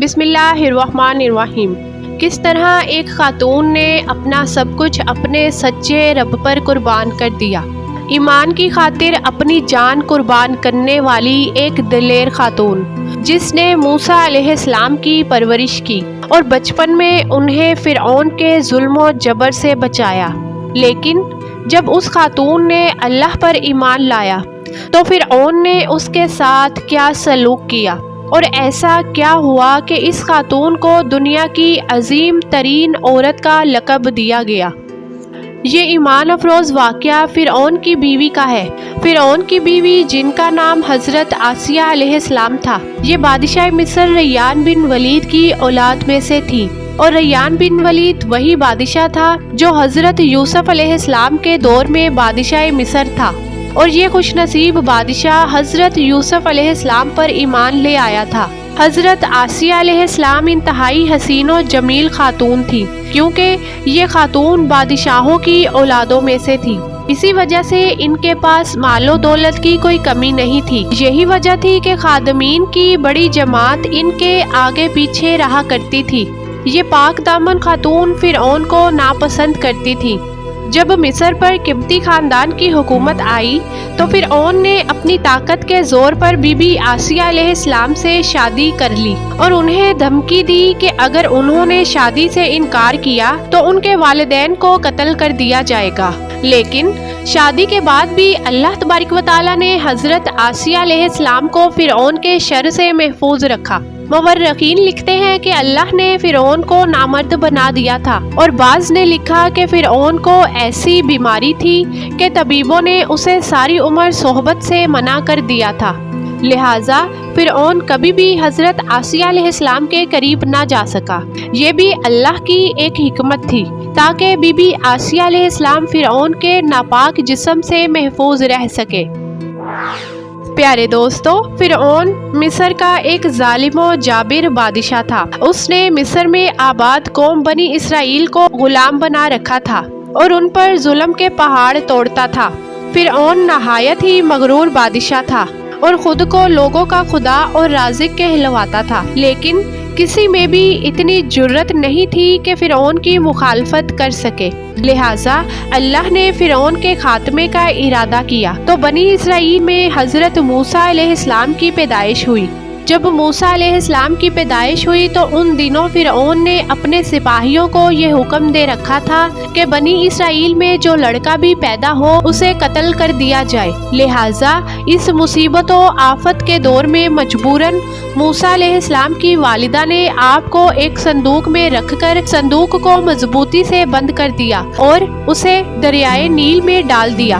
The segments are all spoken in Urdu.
بسم اللہ الرحمن الرحیم۔ کس طرح ایک خاتون نے اپنا سب کچھ اپنے سچے رب پر قربان کر دیا۔ ایمان کی خاطر اپنی جان قربان کرنے والی ایک دلیر خاتون، جس نے موسیٰ علیہ السلام کی پرورش کی اور بچپن میں انہیں فرعون کے ظلم و جبر سے بچایا۔ لیکن جب اس خاتون نے اللہ پر ایمان لایا تو فرعون نے اس کے ساتھ کیا سلوک کیا، اور ایسا کیا ہوا کہ اس خاتون کو دنیا کی عظیم ترین عورت کا لقب دیا گیا۔ یہ ایمان افروز واقعہ فرعون کی بیوی کا ہے۔ فرعون کی بیوی، جن کا نام حضرت آسیہ علیہ السلام تھا، یہ بادشاہ مصر ریان بن ولید کی اولاد میں سے تھی، اور ریان بن ولید وہی بادشاہ تھا جو حضرت یوسف علیہ السلام کے دور میں بادشاہ مصر تھا، اور یہ خوش نصیب بادشاہ حضرت یوسف علیہ السلام پر ایمان لے آیا تھا۔ حضرت آسیہ علیہ السلام انتہائی حسین و جمیل خاتون تھی، کیونکہ یہ خاتون بادشاہوں کی اولادوں میں سے تھی۔ اسی وجہ سے ان کے پاس مال و دولت کی کوئی کمی نہیں تھی۔ یہی وجہ تھی کہ خادمین کی بڑی جماعت ان کے آگے پیچھے رہا کرتی تھی۔ یہ پاک دامن خاتون فرعون کو ناپسند کرتی تھی۔ جب مصر پر قبطی خاندان کی حکومت آئی تو فرعون نے اپنی طاقت کے زور پر بی بی آسیہ علیہ السلام سے شادی کر لی، اور انہیں دھمکی دی کہ اگر انہوں نے شادی سے انکار کیا تو ان کے والدین کو قتل کر دیا جائے گا۔ لیکن شادی کے بعد بھی اللہ تبارک و تعالیٰ نے حضرت آسیہ علیہ السلام کو فرعون کے شر سے محفوظ رکھا۔ مورخین لکھتے ہیں کہ اللہ نے فرعون کو نامرد بنا دیا تھا، اور بعض نے لکھا کہ فرعون کو ایسی بیماری تھی کہ طبیبوں نے اسے ساری عمر صحبت سے منع کر دیا تھا، لہٰذا فرعون کبھی بھی حضرت آسیہ علیہ السلام کے قریب نہ جا سکا۔ یہ بھی اللہ کی ایک حکمت تھی تاکہ بی بی آسیہ علیہ السلام فرعون کے ناپاک جسم سے محفوظ رہ سکے۔ پیارے دوستو، فرعون مصر کا ایک ظالم و جابر بادشاہ تھا۔ اس نے مصر میں آباد قوم بنی اسرائیل کو غلام بنا رکھا تھا اور ان پر ظلم کے پہاڑ توڑتا تھا۔ فرعون نہایت ہی مغرور بادشاہ تھا اور خود کو لوگوں کا خدا اور رازق کہلواتا تھا، لیکن کسی میں بھی اتنی جرت نہیں تھی کہ فرعون کی مخالفت کر سکے۔ لہٰذا اللہ نے فرعون کے خاتمے کا ارادہ کیا تو بنی اسرائیل میں حضرت موسیٰ علیہ السلام کی پیدائش ہوئی۔ جب موسیٰ علیہ السلام کی پیدائش ہوئی تو ان دنوں فرعون نے اپنے سپاہیوں کو یہ حکم دے رکھا تھا کہ بنی اسرائیل میں جو لڑکا بھی پیدا ہو اسے قتل کر دیا جائے۔ لہٰذا اس مصیبت و آفت کے دور میں مجبوراً موسیٰ علیہ السلام کی والدہ نے آپ کو ایک صندوق میں رکھ کر صندوق کو مضبوطی سے بند کر دیا اور اسے دریائے نیل میں ڈال دیا۔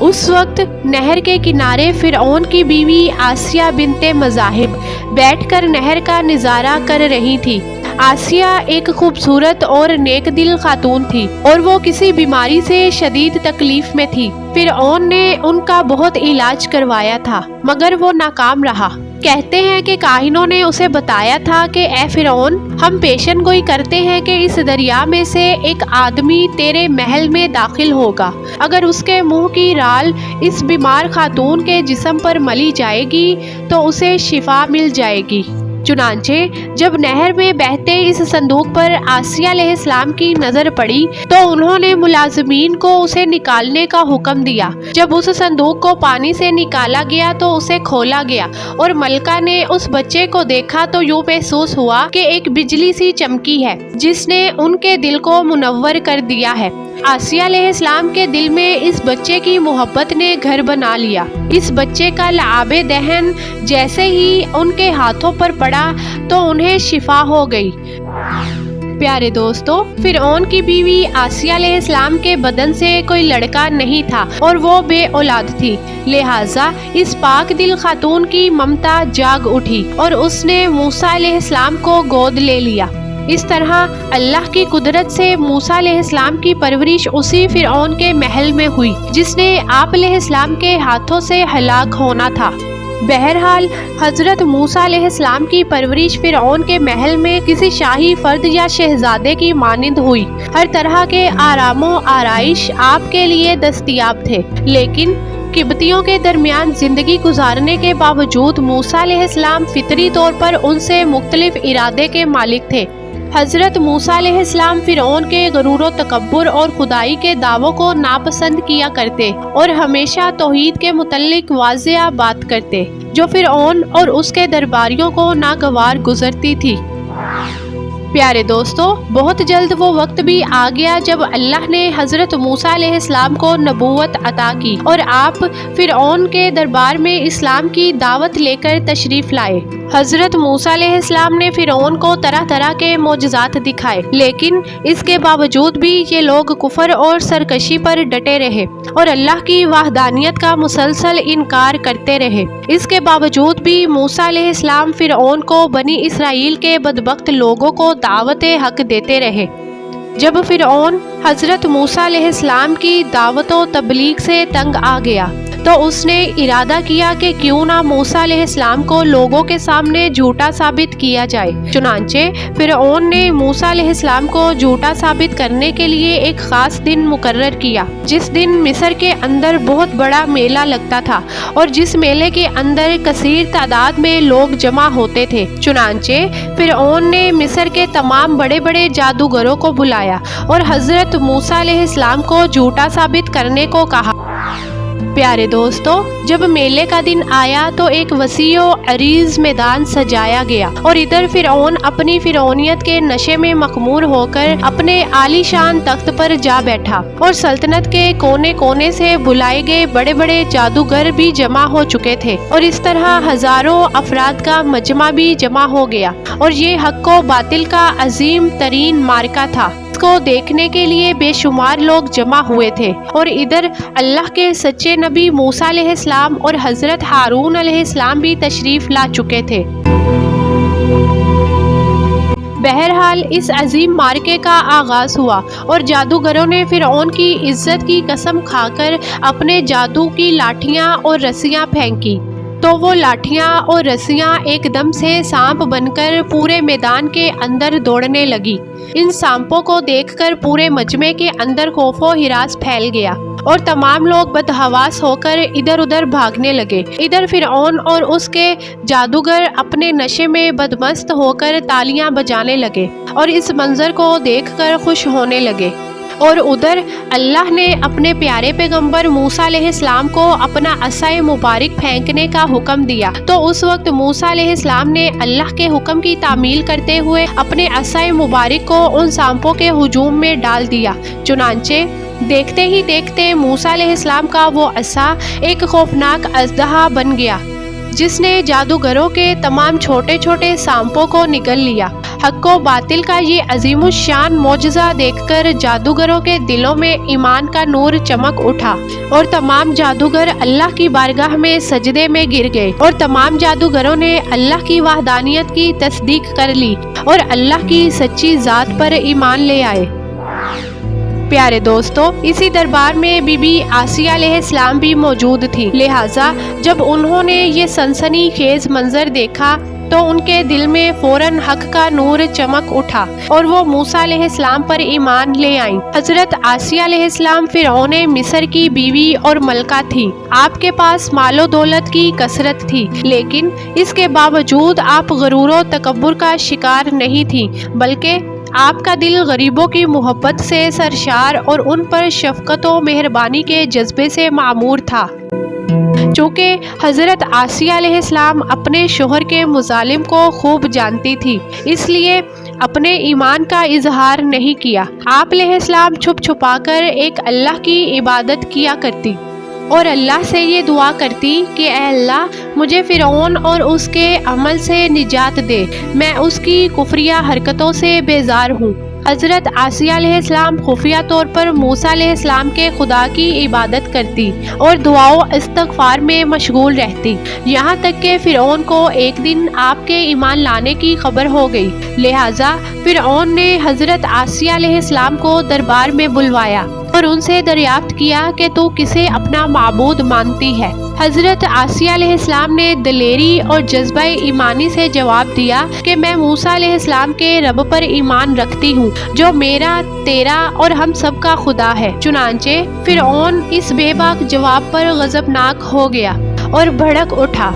اس وقت نہر کے کنارے فرعون کی بیوی آسیہ بنت مذاہب بیٹھ کر نہر کا نظارہ کر رہی تھی۔ آسیہ ایک خوبصورت اور نیک دل خاتون تھی، اور وہ کسی بیماری سے شدید تکلیف میں تھی۔ فرعون نے ان کا بہت علاج کروایا تھا، مگر وہ ناکام رہا۔ کہتے ہیں کہ کاہنوں نے اسے بتایا تھا کہ اے فرعون، ہم پیشن گوئی کرتے ہیں کہ اس دریا میں سے ایک آدمی تیرے محل میں داخل ہوگا۔ اگر اس کے منہ کی رال اس بیمار خاتون کے جسم پر ملی جائے گی تو اسے شفا مل جائے گی۔ چنانچہ جب نہر میں بہتے اس صندوق پر آسیہ علیہ السلام کی نظر پڑی تو انہوں نے ملازمین کو اسے نکالنے کا حکم دیا۔ جب اس صندوق کو پانی سے نکالا گیا تو اسے کھولا گیا، اور ملکہ نے اس بچے کو دیکھا تو یوں محسوس ہوا کہ ایک بجلی سی چمکی ہے جس نے ان کے دل کو منور کر دیا ہے۔ آسیہ علیہ السلام کے دل میں اس بچے کی محبت نے گھر بنا لیا۔ اس بچے کا لعاب دہن جیسے ہی ان کے ہاتھوں پر پڑا تو انہیں شفا ہو گئی۔ پیارے دوستو، فرعون کی بیوی آسیہ علیہ السلام کے بدن سے کوئی لڑکا نہیں تھا اور وہ بے اولاد تھی، لہٰذا اس پاک دل خاتون کی ممتا جاگ اٹھی اور اس نے موسیٰ علیہ السلام کو گود لے لیا۔ اس طرح اللہ کی قدرت سے موسیٰ علیہ السلام کی پرورش اسی فرعون کے محل میں ہوئی جس نے آپ علیہ السلام کے ہاتھوں سے ہلاک ہونا تھا۔ بہرحال حضرت موسیٰ علیہ السلام کی پرورش فرعون کے محل میں کسی شاہی فرد یا شہزادے کی مانند ہوئی۔ ہر طرح کے آرام و آرائش آپ کے لیے دستیاب تھے، لیکن قبطیوں کے درمیان زندگی گزارنے کے باوجود موسیٰ علیہ السلام فطری طور پر ان سے مختلف ارادے کے مالک تھے۔ حضرت موسیٰ علیہ السلام فرعون کے غرور و تکبر اور خدائی کے دعووں کو ناپسند کیا کرتے اور ہمیشہ توحید کے متعلق واضح بات کرتے، جو فرعون اور اس کے درباریوں کو ناگوار گزرتی تھی۔ پیارے دوستو، بہت جلد وہ وقت بھی آ گیا جب اللہ نے حضرت موسیٰ علیہ السلام کو نبوت عطا کی اور آپ فرعون کے دربار میں اسلام کی دعوت لے کر تشریف لائے۔ حضرت موسیٰ علیہ السلام نے فرعون کو طرح طرح کے معجزات دکھائے، لیکن اس کے باوجود بھی یہ لوگ کفر اور سرکشی پر ڈٹے رہے اور اللہ کی وحدانیت کا مسلسل انکار کرتے رہے۔ اس کے باوجود بھی موسیٰ علیہ السلام فرعون کو بنی اسرائیل کے بدبخت لوگوں کو دعوت حق دیتے رہے۔ جب فرعون حضرت موسیٰ علیہ السلام کی دعوت و تبلیغ سے تنگ آ گیا تو اس نے ارادہ کیا کہ کیوں نہ موسیٰ علیہ السلام کو لوگوں کے سامنے جھوٹا ثابت کیا جائے۔ چنانچہ فرعون نے موسیٰ علیہ السلام کو جھوٹا ثابت کرنے کے لیے ایک خاص دن مقرر کیا، جس دن مصر کے اندر بہت بڑا میلہ لگتا تھا اور جس میلے کے اندر کثیر تعداد میں لوگ جمع ہوتے تھے۔ چنانچہ فرعون نے مصر کے تمام بڑے بڑے جادوگروں کو بلایا اور حضرت موسیٰ علیہ السلام کو جھوٹا ثابت کرنے کو کہا۔ پیارے دوستو، جب میلے کا دن آیا تو ایک وسیع و عریض میدان سجایا گیا اور ادھر فرعون اپنی فرعونیت کے نشے میں مخمور ہو کر اپنے عالی شان تخت پر جا بیٹھا اور سلطنت کے کونے کونے سے بلائے گئے بڑے بڑے جادوگر بھی جمع ہو چکے تھے اور اس طرح ہزاروں افراد کا مجمع بھی جمع ہو گیا اور یہ حق و باطل کا عظیم ترین معرکہ تھا کو دیکھنے کے لیے بے شمار لوگ جمع ہوئے تھے اور ادھر اللہ کے سچے نبی موسیٰ علیہ السلام اور حضرت ہارون علیہ السلام بھی تشریف لا چکے تھے۔ بہرحال اس عظیم معرکے کا آغاز ہوا اور جادوگروں نے فرعون کی عزت کی قسم کھا کر اپنے جادو کی لاٹھیاں اور رسیاں پھینکی تو وہ لاٹھیاں اور رسیاں ایک دم سے سانپ بن کر پورے میدان کے اندر دوڑنے لگی۔ ان سانپوں کو دیکھ کر پورے مجمع کے اندر خوف و ہراس پھیل گیا اور تمام لوگ بدحواس ہو کر ادھر ادھر بھاگنے لگے۔ ادھر فرعون اور اس کے جادوگر اپنے نشے میں بدمست ہو کر تالیاں بجانے لگے اور اس منظر کو دیکھ کر خوش ہونے لگے، اور ادھر اللہ نے اپنے پیارے پیغمبر موسیٰ علیہ السلام کو اپنا عصا مبارک پھینکنے کا حکم دیا تو اس وقت موسیٰ علیہ السلام نے اللہ کے حکم کی تعمیل کرتے ہوئے اپنے عصا مبارک کو ان سانپوں کے ہجوم میں ڈال دیا۔ چنانچہ دیکھتے ہی دیکھتے موسیٰ علیہ السلام کا وہ عصا ایک خوفناک اژدہا بن گیا جس نے جادوگروں کے تمام چھوٹے چھوٹے سانپوں کو نگل لیا۔ حق و باطل کا یہ عظیم الشان معجزہ دیکھ کر جادوگروں کے دلوں میں ایمان کا نور چمک اٹھا اور تمام جادوگر اللہ کی بارگاہ میں سجدے میں گر گئے اور تمام جادوگروں نے اللہ کی وحدانیت کی تصدیق کر لی اور اللہ کی سچی ذات پر ایمان لے آئے۔ پیارے دوستو، اسی دربار میں بی بی آسیہ علیہ السلام بھی موجود تھی، لہٰذا جب انہوں نے یہ سنسنی خیز منظر دیکھا تو ان کے دل میں فوراً حق کا نور چمک اٹھا اور وہ موسیٰ علیہ السلام پر ایمان لے آئیں۔ حضرت آسیہ علیہ السلام فرعون مصر کی بیوی اور ملکہ تھی۔ آپ کے پاس مال و دولت کی کثرت تھی، لیکن اس کے باوجود آپ غرور و تکبر کا شکار نہیں تھی، بلکہ آپ کا دل غریبوں کی محبت سے سرشار اور ان پر شفقت و مہربانی کے جذبے سے معمور تھا۔ چونکہ حضرت آسیہ علیہ السلام اپنے شوہر کے مظالم کو خوب جانتی تھی، اس لیے اپنے ایمان کا اظہار نہیں کیا۔ آپ علیہ السلام چھپ چھپا کر ایک اللہ کی عبادت کیا کرتی اور اللہ سے یہ دعا کرتی کہ اے اللہ، مجھے فرعون اور اس کے عمل سے نجات دے، میں اس کی کفریہ حرکتوں سے بیزار ہوں۔ حضرت آسیہ علیہ السلام خفیہ طور پر موسیٰ علیہ السلام کے خدا کی عبادت کرتی اور دعا و استغفار میں مشغول رہتی، یہاں تک کہ فرعون کو ایک دن آپ کے ایمان لانے کی خبر ہو گئی۔ لہٰذا فرعون نے حضرت آسیہ علیہ السلام کو دربار میں بلوایا اور ان سے دریافت کیا کہ تو کسے اپنا معبود مانتی ہے؟ حضرت آسیہ علیہ السلام نے دلیری اور جذبہ ایمانی سے جواب دیا کہ میں موسیٰ علیہ السلام کے رب پر ایمان رکھتی ہوں جو میرا، تیرا اور ہم سب کا خدا ہے۔ چنانچہ فرعون اس بے باک جواب پر غضبناک ہو گیا اور بھڑک اٹھا۔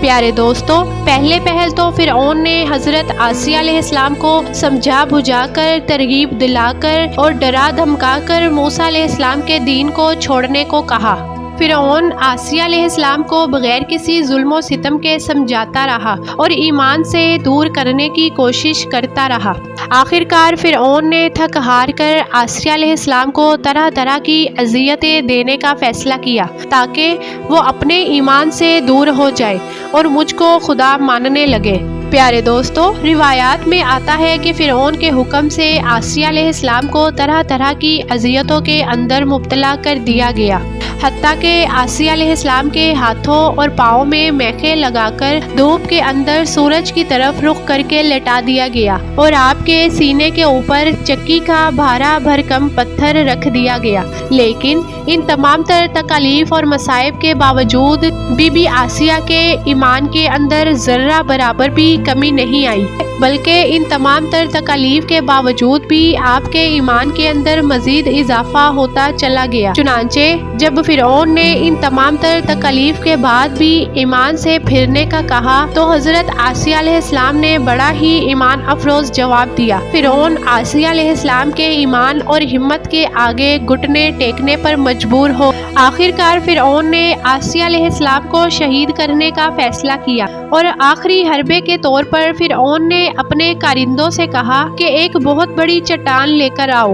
پیارے دوستو، پہلے پہل تو فرعون نے حضرت آسیہ علیہ السلام کو سمجھا بجھا کر، ترغیب دلا کر اور ڈرا دھمکا کر موسیٰ علیہ السلام کے دین کو چھوڑنے کو کہا۔ فرعون آسیہ علیہ السلام کو بغیر کسی ظلم و ستم کے سمجھاتا رہا اور ایمان سے دور کرنے کی کوشش کرتا رہا۔ آخرکار فرعون نے تھک ہار کر آسیہ علیہ السلام کو طرح طرح کی اذیتیں دینے کا فیصلہ کیا تاکہ وہ اپنے ایمان سے دور ہو جائے اور مجھ کو خدا ماننے لگے۔ پیارے دوستو، روایات میں آتا ہے کہ فرعون کے حکم سے آسیہ علیہ السلام کو طرح طرح کی اذیتوں کے اندر مبتلا کر دیا گیا، حتیٰ کہ آسیہ علیہ السلام کے ہاتھوں اور پاؤں میں میخیں لگا کر دھوپ کے اندر سورج کی طرف رخ کر کے لٹا دیا گیا اور آپ کے سینے کے اوپر چکی کا بھارا بھرکم پتھر رکھ دیا گیا۔ لیکن ان تمام تر تکالیف اور مصائب کے باوجود بی بی آسیہ کے ایمان کے اندر ذرہ برابر بھی کمی نہیں آئی، بلکہ ان تمام تر تکالیف کے باوجود بھی آپ کے ایمان کے اندر مزید اضافہ ہوتا چلا گیا۔ چنانچہ جب فرعون نے ان تمام تر تکالیف کے بعد بھی ایمان سے پھرنے کا کہا تو حضرت آسیہ علیہ السلام نے بڑا ہی ایمان افروز جواب دیا۔ فرعون آسیہ علیہ السلام کے ایمان اور ہمت کے آگے گھٹنے ٹیکنے پر مجبور ہو۔ آخرکار فرعون نے آسیہ علیہ السلام کو شہید کرنے کا فیصلہ کیا اور آخری حربے کے طور پر فرعون نے اپنے کارندوں سے کہا کہ ایک بہت بڑی چٹان لے کر آؤ۔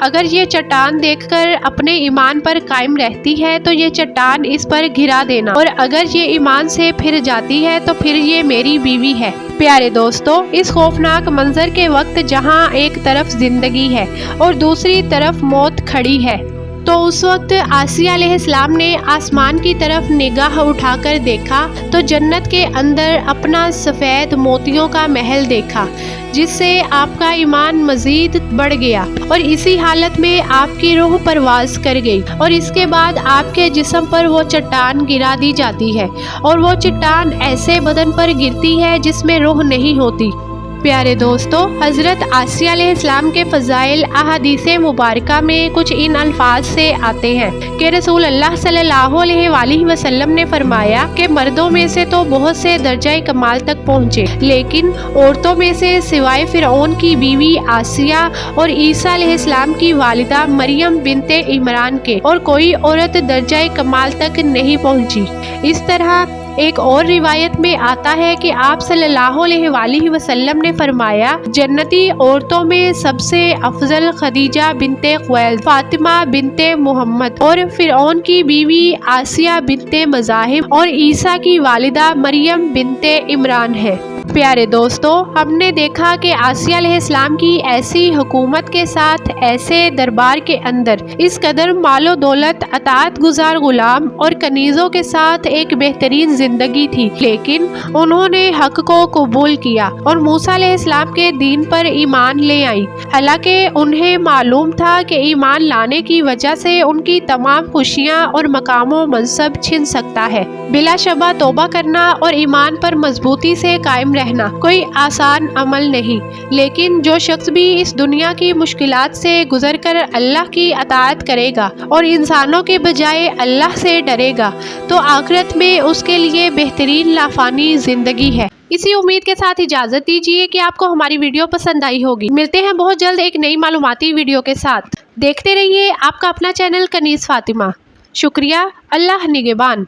اگر یہ چٹان دیکھ کر اپنے ایمان پر قائم رہتی ہے تو یہ چٹان اس پر گرا دینا، اور اگر یہ ایمان سے پھر جاتی ہے تو پھر یہ میری بیوی ہے۔ پیارے دوستو، اس خوفناک منظر کے وقت جہاں ایک طرف زندگی ہے اور دوسری طرف موت کھڑی ہے، تو اس وقت آسیہ علیہ السلام نے آسمان کی طرف نگاہ اٹھا کر دیکھا تو جنت کے اندر اپنا سفید موتیوں کا محل دیکھا، جس سے آپ کا ایمان مزید بڑھ گیا اور اسی حالت میں آپ کی روح پرواز کر گئی، اور اس کے بعد آپ کے جسم پر وہ چٹان گرا دی جاتی ہے اور وہ چٹان ایسے بدن پر گرتی ہے جس میں روح نہیں ہوتی۔ پیارے دوستو، حضرت آسیہ علیہ السلام کے فضائل احادیث مبارکہ میں کچھ ان الفاظ سے آتے ہیں کہ رسول اللہ صلی اللہ علیہ وآلہ وسلم نے فرمایا کہ مردوں میں سے تو بہت سے درجہ کمال تک پہنچے، لیکن عورتوں میں سے سوائے فرعون کی بیوی آسیہ اور عیسیٰ علیہ السلام کی والدہ مریم بنت عمران کے اور کوئی عورت درجہ کمال تک نہیں پہنچی۔ اس طرح ایک اور روایت میں آتا ہے کہ آپ صلی اللہ علیہ وآلہ وسلم نے فرمایا، جنتی عورتوں میں سب سے افضل خدیجہ بنت خویلد، فاطمہ بنت محمد اور فرعون کی بیوی آسیہ بنت مزاحم اور عیسیٰ کی والدہ مریم بنت عمران ہے۔ پیارے دوستو، ہم نے دیکھا کہ آسیہ علیہ السلام کی ایسی حکومت کے ساتھ، ایسے دربار کے اندر، اس قدر مال و دولت، اطاعت گزار غلام اور کنیزوں کے ساتھ ایک بہترین زندگی تھی، لیکن انہوں نے حق کو قبول کیا اور موسیٰ علیہ السلام کے دین پر ایمان لے آئی، حالانکہ انہیں معلوم تھا کہ ایمان لانے کی وجہ سے ان کی تمام خوشیاں اور مقام و منصب چھن سکتا ہے۔ بلا شبہ توبہ کرنا اور ایمان پر مضبوطی سے قائم رہنا کوئی آسان عمل نہیں، لیکن جو شخص بھی اس دنیا کی مشکلات سے گزر کر اللہ کی اطاعت کرے گا اور انسانوں کے بجائے اللہ سے ڈرے گا تو آخرت میں اس کے لیے بہترین لافانی زندگی ہے۔ اسی امید کے ساتھ اجازت دیجیے کہ آپ کو ہماری ویڈیو پسند آئی ہوگی۔ ملتے ہیں بہت جلد ایک نئی معلوماتی ویڈیو کے ساتھ۔ دیکھتے رہیے آپ کا اپنا چینل کنیز فاطمہ۔ شکریہ، اللہ نگہبان۔